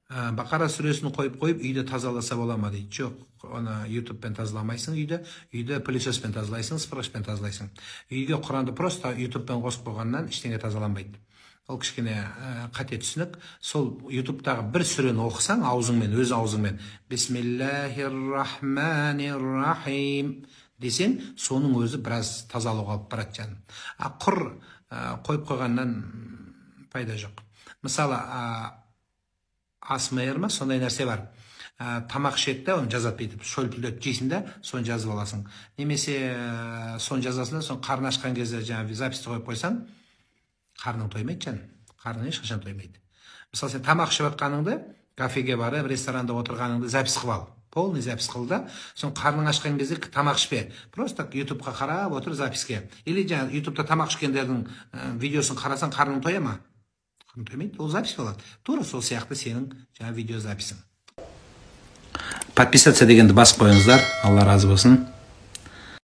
Бақара сүресін қойып үйді тазаласа бола ма дейді. Жоқ, оны ютубпен тазаламайсың үйді пылесоспен тазалайсың, спрашпен тазалайсың. Үйге Құранды просто ютубпен қосып қойғаннан ештеңе тазаланбайды. Ол кішкене қате түсінік. Сол ютубтағы бір сүрені оқысаң аузыңмен, өз аузыңмен бисмиллахир-рахманир-рахим десең, соның өзі біраз тазалауға алып барады жаным. Құр қойып қойғаннан пайда жоқ. Мысалы, асмр ма, сондай нәрсе бар. Тамақ ішеді, оны жазады бүйтіп, шөлпілдеп жейсің да, соны жазып аласың. Немесе соны жазасың да, соны қарны ашқан кезде жаңағы записті қойып қойсаң, қарның тоймайды жаным. Қарның ешқашан тоймайды. Мысалы, сен тамақ ішіп жатқаныңды, кафеге барып, ресторанда отырғаныңды запис қылып ал. Полный запис қыл да, соны қарның ашқан кезде тамақ ішпе. Просто ютубқа қарап отыр записке. Или жаңағы ютубта тамақ ішкендердің видеосын қарасаң, қарның тоя ма? Тоймайды, ол запись болады. Тура сол сияқты сенің жаңа видео записің. Подписаться дегенді басып қойыңыздар. Алла разы болсын.